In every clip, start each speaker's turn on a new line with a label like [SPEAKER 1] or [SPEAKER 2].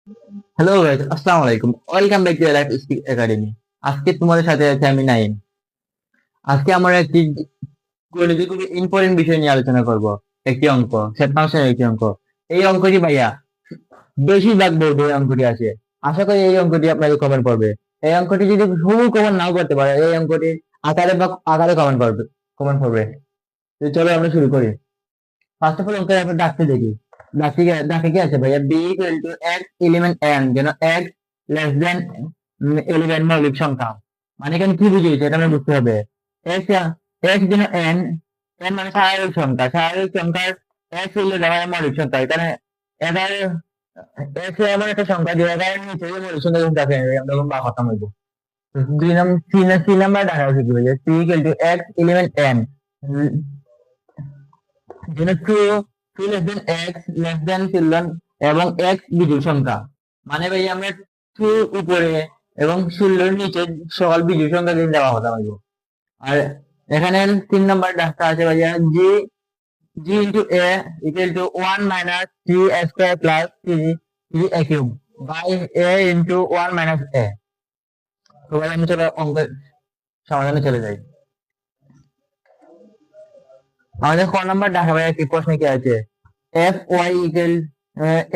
[SPEAKER 1] Hello guys, আসসালামু আলাইকুম। Welcome back to life speak academy. আজকে তোমাদের সাথে আছে আমি নাইম। আজকে আমরা একটি গণিতের খুবই ইম্পর্টেন্ট বিষয় নিয়ে আলোচনা করব। একটি অঙ্ক, সেট ফাংশনের একটি অঙ্ক। এই অঙ্কটি ভাইয়া বেশিরভাগ বোর্ডে এই অঙ্কটি আছে। আশা করি এই অঙ্কটি আপনাকে কমেন্ট করবে। এই অঙ্কটি যদি হুবহু কমেন্ট নাও করতে পারে, এই অঙ্কটি আকারে কমেন্ট করবে। তো চলো আমরা শুরু করি। ফার্স্ট অফ অল অঙ্কের একবার ডাকতে দেখি। ডাকে কি আছে ভাইয়া? B equal to X element N, যেন এক্স লেস দেন 11 মৌলিক সংখ্যা। মানে এখানে কি বুঝিয়েছে এটা আমরা বুঝতে হবে। এক্স এক্স যেন এন, এন মানে স্বাভাবিক সংখ্যা, স্বাভাবিক সংখ্যার এক্স হইলে দেখা যায় মৌলিক সংখ্যা। এখানে 11 এক্স এমন একটা সংখ্যা যে 11 নিচে যে মৌলিক সংখ্যা কিন্তু থাকে আমরা বা খতম হইব। দুই নম্বর সি নাম্বার দেখা হচ্ছে কি ভাইয়া? C equal to X element N, যেন two less than X less than children এবং এক্স বিজোড় সংখ্যা। মানে ভাই আমরা টু উপরে এবং ষোলোর নিচে সকল বিজোড় সংখ্যা কিন্তু দেওয়া হতে পারবো। আর এখানে 3 নম্বর ডাকটা আছে ভাইয়া G G into A equal to 1 - 3 a² plus 3 a³ by A into 1 - a। তো ভাই আমি চলো অঙ্কের সমাধানে চলে যাই। আমাদের ক নাম্বার দেখা ভাইয়া কি প্রশ্নে কি আছে? F Y equal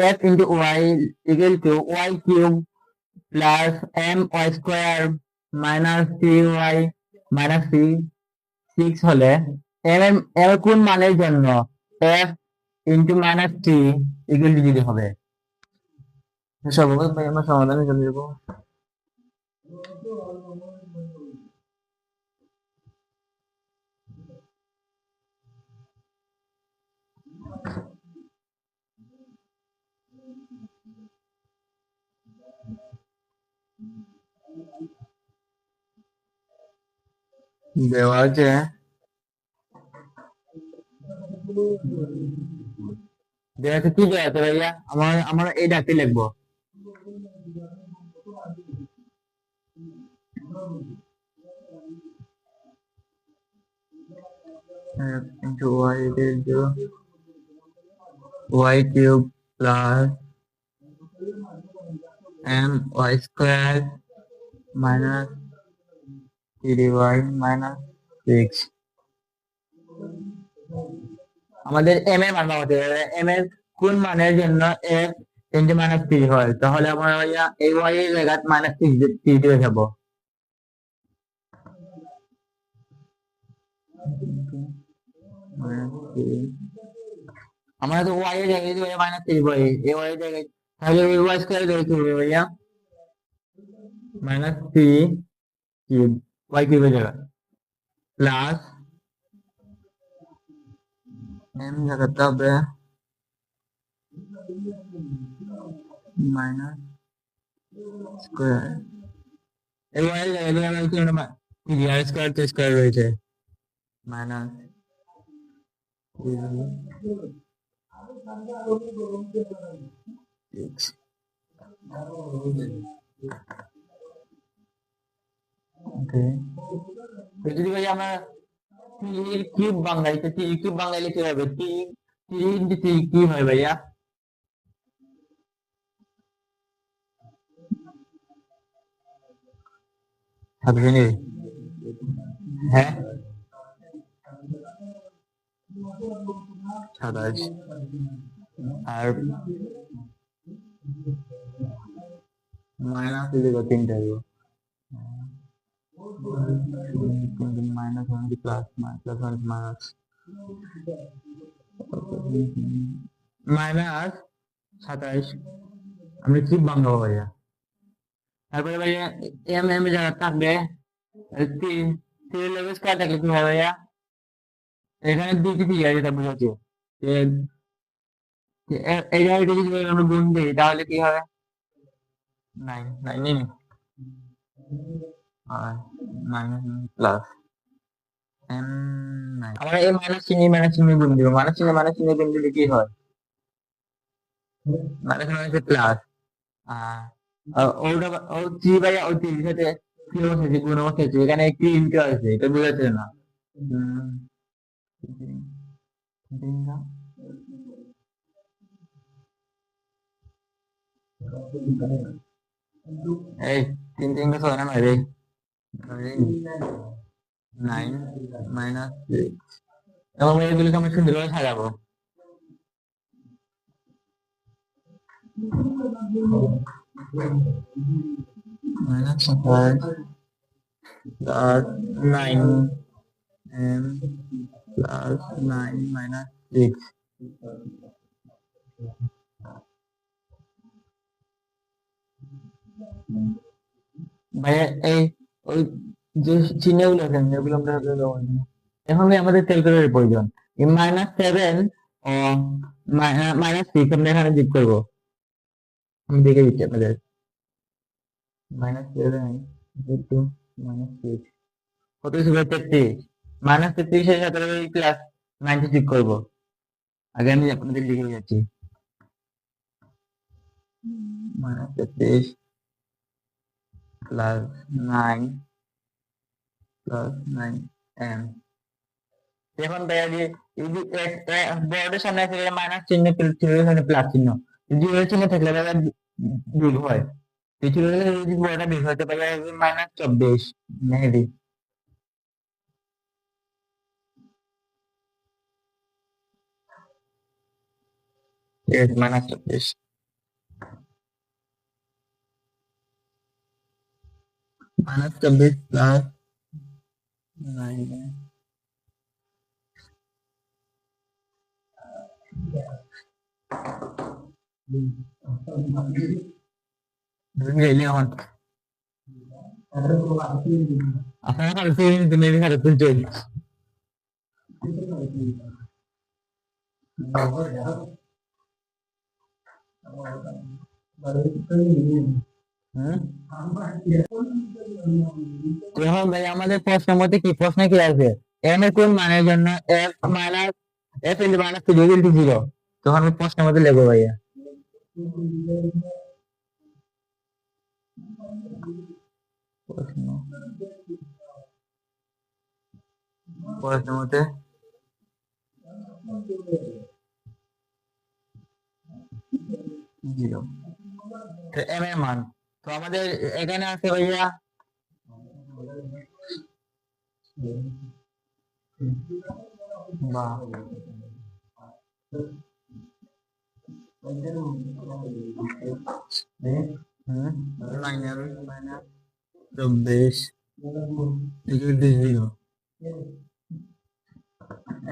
[SPEAKER 1] F into Y equal to Y cube plus M Y square minus 3y minus 6 হলে এর কোন মানের জন্য এফ ইন্টু -3 ইকুয়াল টু 0 হবে? সর্বপ্রথম ভাই আমরা সমাধানে চলে যাবো। দেওয়া আছে কি দেওয়া আছে ভাইয়া? আমরা এই ডাকতে লিখবো f into y equal to y cube plus m y square minus 3y minus 6। আমাদের m এর মান পাওয়া যাবে। m এর কোন মানের জন্য f ইনটু -3 হয়? তাহলে আমরা ভাইয়া এই y এর জায়গায় -3 দিয়ে যাবো। আমরা তো y এর জায়গায় দিয়ে -3 পাই, এই y এর জায়গায়, তাহলে এই y স্কয়ার জায়গায় কি হবে ভাইয়া? -3 কিউব, y কিউবের জায়গায় প্লাস m জায়গাতে হবে মাইনাস স্কয়ার। এই y এর জায়গায় দিয়ে আমরা কি আমরা 3 r স্কয়ার তো স্কয়ার রয়েছে মাইনাস 6। ওকে, যদি ভাই আমরা 3 কিউব বাংলাইতে 3 কিউব বাংলাইলে কি হবে? 3 ইনটু 3 কি হয় ভাইয়া? ভাবছেন? হ্যাঁ, 27 আর মাইনাস দিলে তিনটা হইব। মাইনাস ওয়ান কি plus plus one minus minus 27। আমরা কি বাংলা ভাইয়া? তারপরে ভাইয়া এম এম যারা থাকবে 3 লেভেল স্কয়ার থাকলে কি হয় ভাইয়া? এখানে দুইটি ঠিক আছে, তা বুঝাচ্ছি। এই জায়গাটা যদি আমরা গুণ দিই তাহলে কি হবে? 9 9 আর মাইনাস প্লাস এম 9। আমরা এই মাইনাস চিহ্ন গুণ দিব, মাইনাস চিহ্ন গুণ দিলে কি হয়? মাইনাস মাইনাসে প্লাস। ওটা ও 3 বাই ও 3 সাথে কি বসেছে? গুণ বসেছে, এখানে একটি ইনটু আছে, এটা বুঝাচ্ছে না। হুম, দিন না এই 3 3 6 না 9 রে 9 মাইনাস 6 এবং এগুলোকে আমরা সুন্দরভাবে সাজাবো। Minus 5 plus 9 m plus 9 minus 6। ভাইয়া এই ওই যে চিহ্নগুলো আছে এগুলো আমরা এখন ভাই আমাদের ক্যালকুলেটরের প্রয়োজন। এই -7 ও -6 আমরা এখানে যোগ করবো। আমি দেখে দিচ্ছি আপনাদের। -7 ইন্টু -6 কত ছিল? 33। -33 এর সাথে প্লাস 90 যোগ করবো। আগে আমি আপনাদের লিখে যাচ্ছি। -33 প্লাস 9 প্লাস 9 m। এখন ভাইয়া যে এই যে বোর্ডের সামনে আছে মাইনাস চিহ্ন ছিল, এখানে প্লাস চিহ্ন। যদি ওই চিহ্ন থাকলে ভাইয়া বিয়োগ হয়। কিছু যদি বড়টা বিয়োগ হতে পারে -24 মেহেদি। ঠিক আছে, -24 -24 প্লাস 9 গেলে এখন আপনারা কালকে তুমি খারাপ তুলছে। এখন ভাই আমাদের প্রশ্নের মধ্যে কি প্রশ্ন কি আছে? m এর কোন মানের জন্য f minus f into minus 2 into 0। তখন আমি প্রশ্নের মধ্যে লিখবো ভাইয়া। প্রশ্নের মধ্যে 0 m এর মান। তো আমাদের এখানে আছে ভাইয়া বা -24 0।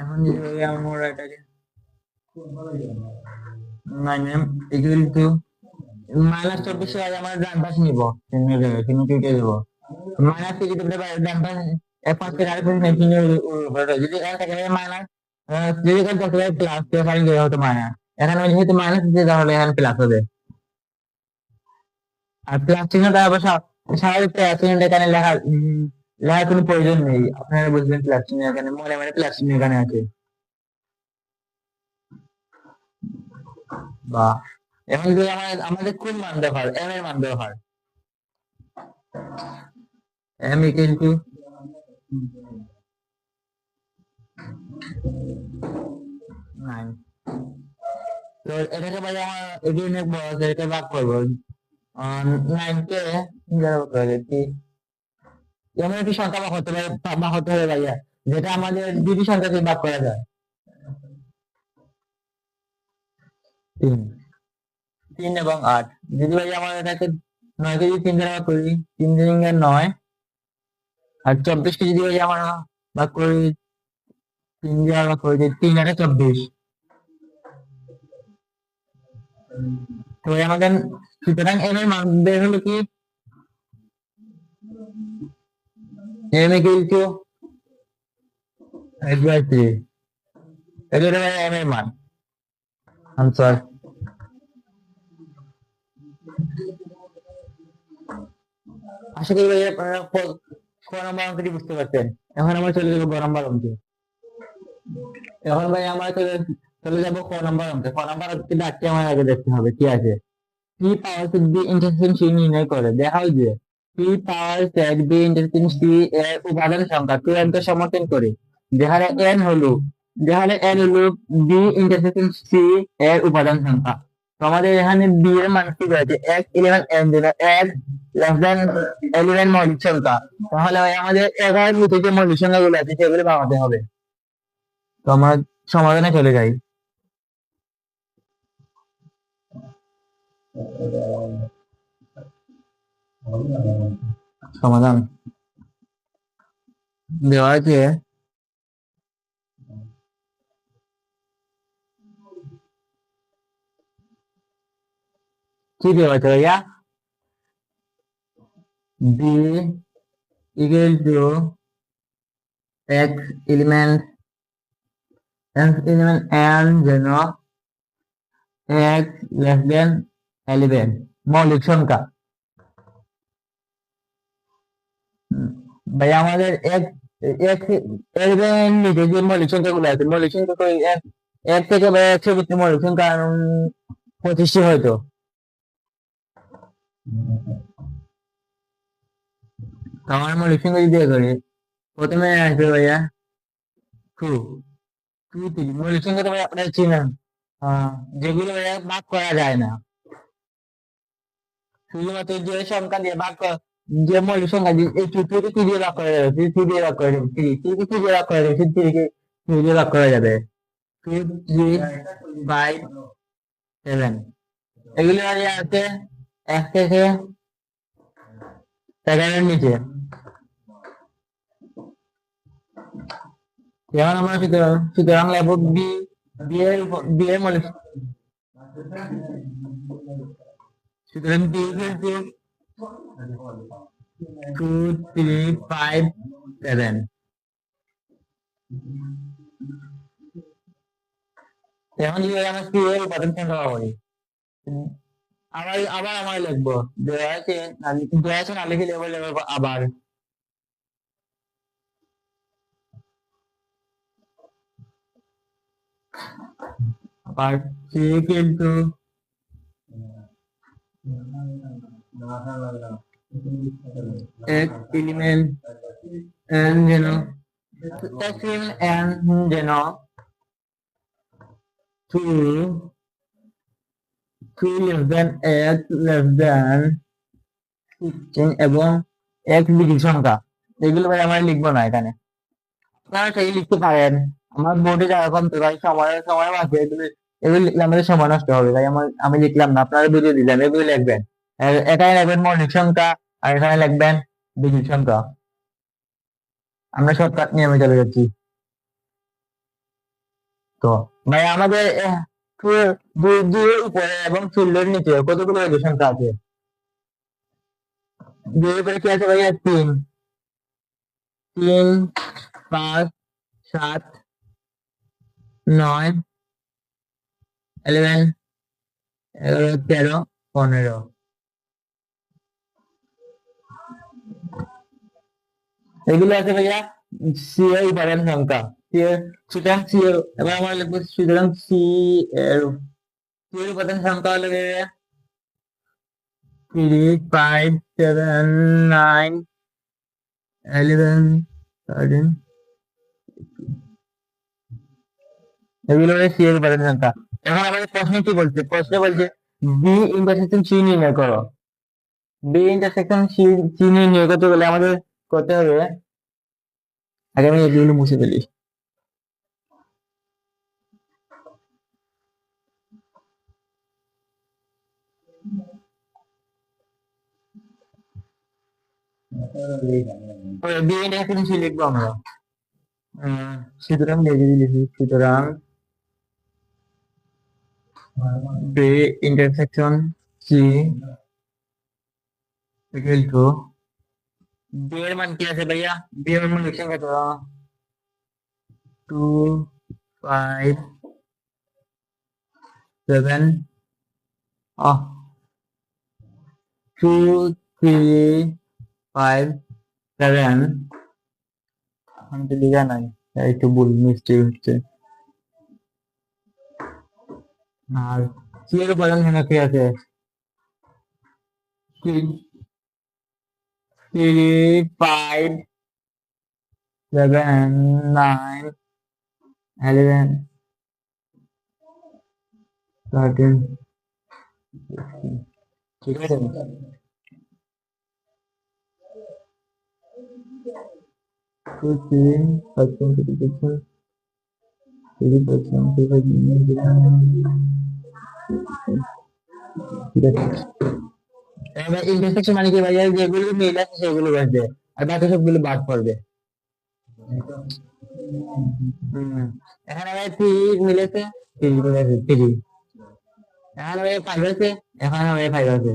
[SPEAKER 1] এখন যদি আমরা এটাকে 9m ইকুয়াল টু -24 আগে আমরা ডান পাশে নিব, চিহ্ন দেবো, চিহ্ন কেটে দেবো। মাইনাস থেকে যদি ডান পাশে এক পাশ থেকে আরেক পাশে চিহ্ন যদি এখানে থাকে মাইনাস, যদি এখানে থাকতে প্লাস এখানে গিয়ে হতো মাইনাস। এখানে যেহেতু মাইনাস দিতে তাহলে এখানে প্লাস হবে। আর প্লাস চিহ্নটা আবার স্বাভাবিক প্লাস চিহ্নটা এখানে লেখার কোনো প্রয়োজন নেই। আপনারা বুঝবেন প্লাস চিহ্ন এখানে মনে মনে প্লাস চিহ্ন এখানে আছে। বা এখন যদি আমাদের কোন মান দেওয়া হয়? m এর মান দেওয়া হয় m ইকুয়াল টু 9। তো এটাকে ভাই আমার এখানে বড় আছে, এটা ভাগ করবো 9 কে এমন একটি সংখ্যা ভাগ হতে পারে, ভাগ হতে হবে ভাইয়া, যেটা আমাদের দুটি সংখ্যাকে ভাগ করা যায়। 3 এবং 8 যদি ভাই আমার এটাকে 9 কে যদি 3 দ্বারা ভাগ করি 3 3 9, আর 24 কে যদি ভাই আমরা ভাগ করি 3 দ্বারা ভাগ করি 3 8 24। তো আমাদের সুতরাং m এর মান বের হলো কি m ইকুয়াল টু 8/3। এটা হলো m এর মান। আনসার। আশা করি ভাই আপনারা ক নম্বর অঙ্কটি বুঝতে পারছেন। এখন আমরা চলে যাবো গ নম্বর অঙ্কে। এখন ভাই আমরা চলে যাবো ক নম্বর অঙ্কে। ক নম্বর অঙ্কটি ডাকতে আমার আগে দেখতে হবে কি আছে। p power set b intersection c নির্ণয় করে দেখাও যে p power set b intersection c এর উপাদান সংখ্যা 2n কে সমর্থন করে, যেখানে n হলো b ইন্টারসেকশন c এর উপাদান সংখ্যা। তো আমাদের এখানে বি এর মান কি রয়েছে, x 11 n যেন x লেস দেন 11 মৌলিক সংখ্যা, তাহলে ভাই আমাদের 11 এর ভিতরে যে মৌলিক সংখ্যাগুলো আছে সেগুলো ভাঙাতে হবে। তো আমরা সমাধানে চলে যাই। সমাধান দেওয়া আছে কি দেওয়া আছে ভাইয়া, b equal to x element n যেন x less than 11 মৌলিক সংখ্যা। ভাই আমাদের এক এক এর নিচে যে মৌলিক সংখ্যাগুলো আছে, মৌলিক সংখ্যা কই এক এক থেকে ভাই 100 ভিত্তি মৌলিক সংখ্যা 25টি হয়তো। তো আমার মৌলিক সংখ্যা যদি করি, প্রথমে আসবে ভাইয়া 2 2 3 মৌলিক সংখ্যা তো ভাই আপনারা চিনেন, যেগুলো ভাইয়া ভাগ করা যায় না, শুধুমাত্র যে সংখ্যা দিয়ে ভাগ যে মৌলিক সংখ্যা দিয়ে এই 2 কে 3 দিয়ে ভাগ করা যাবে, 3 দিয়ে ভাগ করা যাবে, 3 কে 3 দিয়ে ভাগ করা যাবে, 3 কে 3 দিয়ে ভাগ করা যাবে, 2 3 5 7 এগুলি আছে 1 থেকে 11 নিচে। যেমন আমরা সুতরাং লিখব বি এর মৌলিক, সুতরাং বি ইকুয়াল টু 2 3 5 7। এখন যদি আমরা সি এর উপাদান সংখ্যা করি, আবার আমার লিখবো, দেওয়া আছে না লিখে লিখবো আবার সি কিন্তু এক এলিমেন্ট n যেন যেন 2 less than x less than 16 এবং x বিজোড় সংখ্যা, এগুলো ভাই আমরা লিখবো না এখানে, আপনারা সেই লিখতে পারেন। আমার বোর্ডে যারা কমতে ভাই সময় আছে, এগুলো লিখলে আমাদের সময় নষ্ট হবে, তাই আমি লিখলাম না, আপনারা বুঝিয়ে দিলাম, এগুলো লিখবেন। এখানে লিখবেন মৌলিক সংখ্যা আর এখানে লিখবেন বিজোড় সংখ্যা। আমরা শর্টকাট নিয়মে চলে যাচ্ছি। তো ভাই আমাদের 2 এর উপরে এবং 16 এর নিচে কতগুলো বিজোড় সংখ্যা আছে? 2 এর উপরে কি আছে ভাইয়া? 3 3 5 7 9 11 11 13 15 এগুলো আছে ভাইয়া সি এর উপাদান সংখ্যা। সুতরাং সি এর, এবার আমরা লিখবো সুতরাং এর উপাদান সংখ্যা হলো 3 5 7 9 11 13 এগুলো হলো সি এর উপাদান সংখ্যা। এখন আমাদের প্রশ্ন কি বলছে? প্রশ্ন বলছে বি ইন্টারসেকশন সি নির্ণয় করো। বি ইন্টারসেকশন সি নির্ণয় করতে গেলে আমাদের করতে হবে, আগে আমি এগুলো মুছে ফেলি। বি ইন্টারসেকশন সি লিখবো আমরা, সুতরাং লিখি সুতরাং B intersection C equal to, B এর মান কি আছে ভাইয়া? বি এর মান লিখে কত? 2 5 7 2 3 5 7 এখন তো লিখা নাই, একটু ভুল মিস্টেক হচ্ছে। আর সি এর উপাদান সংখ্যা কি আছে? 3 5 7 9 11 13 ঠিক আছে, ঠিক আছে। এবার ইন্টারসেকশন মানে কি ভাইয়া, যেগুলো মিল আছে সেগুলো বসবে আর বাকি সবগুলো বাদ পড়বে। হুম। এখানে ভাই থ্রি মিলেছে, থ্রি মিলেছে থ্রি। এখানে ভাই ফাইভ আছে, এখানে ভাই ফাইভ আছে,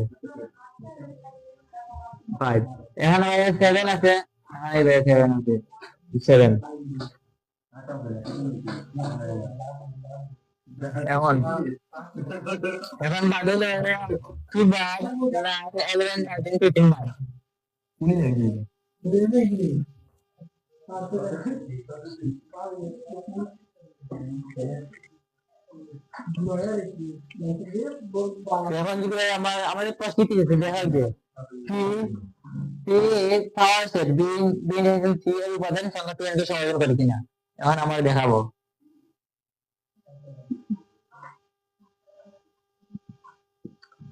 [SPEAKER 1] ফাইভ। এখানে ভাই সেভেন আছে, এখানে ভাই সেভেন আছে, সেভেন। এখন এখন বাদ হলো কি বার না, 11 13 15 বার। এখন যদি ভাই আমাদের প্রশ্ন কি আছে দেখা যে কি কি পাওয়ার সেট বিন বিন কি এর উপাদান সংখ্যা তুই সমাধান করে কিনা, এখন আমরা দেখাবো।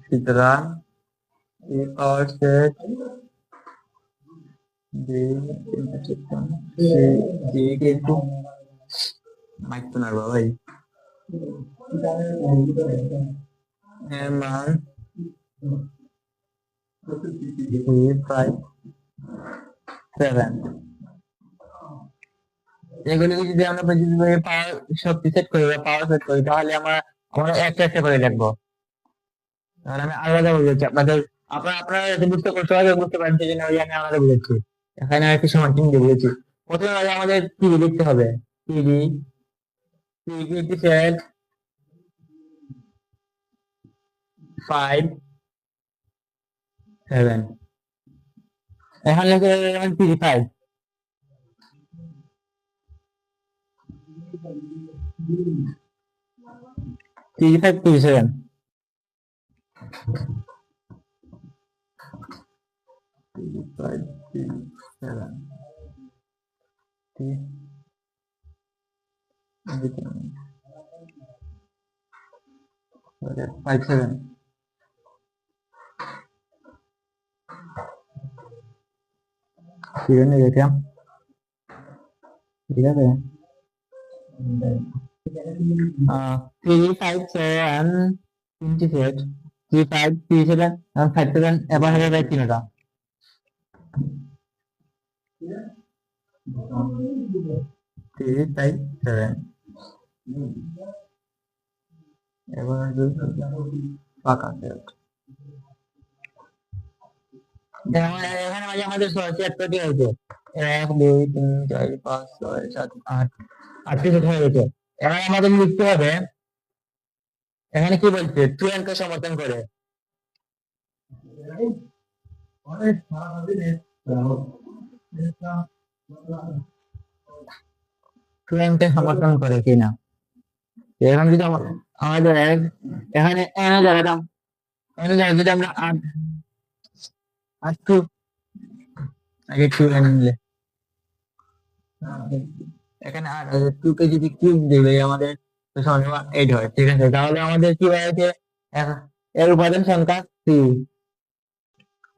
[SPEAKER 1] সুতরাং a power set b intersection c c কিন্তু মাইক তো না ভাই, এর মান 357। এগুলিকে যদি আমরা যদি পাওয়ার শক্তি সেট করি বা পাওয়ার সেট করি তাহলে আমরা আমরা একটা একটা করে দেখবো। তাহলে আমি আলাদা বুঝেছি আপনাদের, আপনারা এটা বুঝতে করতে হবে, বুঝতে পারেন সেই জন্য ওই আমি আলাদা বুঝেছি। এখানে আরেকটি সমাধান দিয়ে বুঝেছি। প্রথমে আগে আমাদের টিভি লিখতে হবে, টিভি টিভি সেট 5 7। এখন লিখে TV 5, TV 5 TV 7। TV 5 TV 7 TV 5 7। ঠিক আছে দেখলাম, ঠিক আছে। 3 5 7 তিনটি সেট, 3 5 3 7 এবং 5 7 এবার হয়ে যায় তিনটা। 3 5 7 এবার ফাঁকা সেট। এখানে মাঝে আমাদের 76টি হয়েছে, 1 2 3 4 5 6 7 8, 8টি সেট হয়ে গেছে। এবার আমাদের লিখতে হবে, এখানে কি বলছে 2n কে সমর্থন করে, 2n কে সমর্থন করে কিনা। এখন যদি আমাদের এখানে n এর জায়গায় দাম, n এর জায়গায় যদি আমরা 8 8 2 আগে 2n নিলে, এখানে 8 2 কে যদি কিউব দিবে আমাদের তো সমান 8 হয়, ঠিক আছে। তাহলে আমাদের কি হয়েছে, এর উপাদান সংখ্যা 3।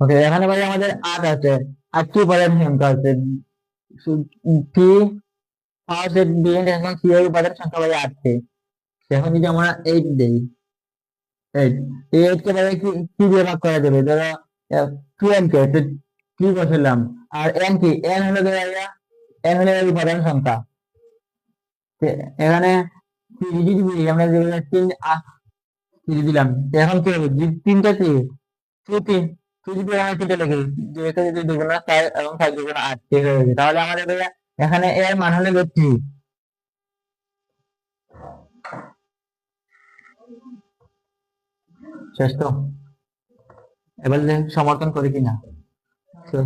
[SPEAKER 1] ওকে, এখানে ভাই আমাদের 8 আছে, 8টি উপাদান সংখ্যা আছে, 3 পাওয়ার সেট বিএন এখন 3 এর উপাদান সংখ্যা ভাই 8টি। এখন যদি আমরা 8 দেই, 8 এই 8 কে ভাই কি কি দিয়ে ভাগ করা যাবে, ধরো 2n কে তো কি বসালাম, আর n কি n হলো ভাইয়া, n হলো এর উপাদান সংখ্যা। এখানে 3 যদি দিই আমরা যেগুলো 3 দিলাম, এখন কি হবে, তিনটা কি 2 3 2 যদি আমরা 3টা লিখি, যে এখানে যদি দুগুণা 4 এবং 5 দুগুণা 8 ঠিক হয়ে গেছে। তাহলে আমাদের ভাইয়া এখানে এর মান হলো 3। শেষ তো, এবার সমর্থন করি কিনা। তো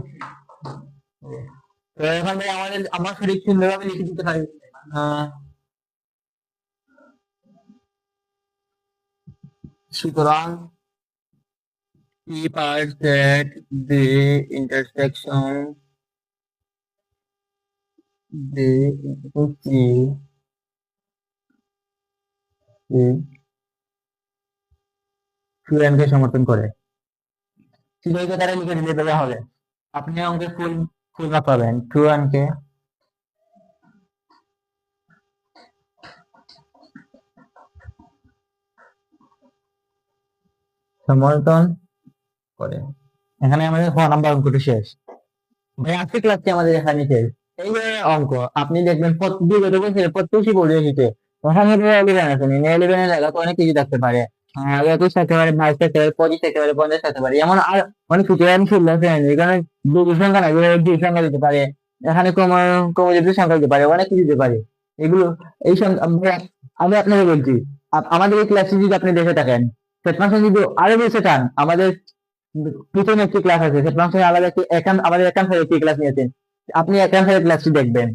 [SPEAKER 1] তো এখন ভাই আমাদের আমরা সঠিক সুন্দরভাবে লিখে দিতে পারি। সুতরাং P part that the intersection the C স্টুডেন্টকে সমর্থন করে। শুধু এই কথাটা লিখে দিলে দেওয়া হবে, আপনি অঙ্কের ফুল ফুল মার্ক পাবেন। স্টুডেন্টকে সমর্থন করে। এখানে আমাদের খ নাম্বার অঙ্কটা শেষ। ভাই আজকে ক্লাসটি আমাদের এখানে শেষ। এই যে অঙ্ক আপনি দেখবেন বিগত বছরে প্রত্যেকটি বোর্ডে এসেছে। ওখানে 11 আছে, 11 লেখা তো অনেক কিছু থাকতে পারে। 21 থাকতে পারে, 22 থাকতে পারে, 25 থাকতে পারে, 50 থাকতে পারে, এমন আর অনেক কিছু। আমি শুনলাম এখানে দুই সংখ্যা না, দুই সংখ্যা দিতে পারে, এখানে কম সংখ্যা দিতে পারে, অনেক কিছু দিতে পারে। এগুলো এই আমি আপনাকে বলছি, আমাদের এই ক্লাসটি যদি আপনি দেখে থাকেন, সেট যদি আরো বেশি চান, আমাদের পিছনে একটি ক্লাস আছে, সেট আলাদা একটি আমাদের একান্ত একটি ক্লাস নিয়েছেন, আপনি একান্ত ক্লাসটি দেখবেন।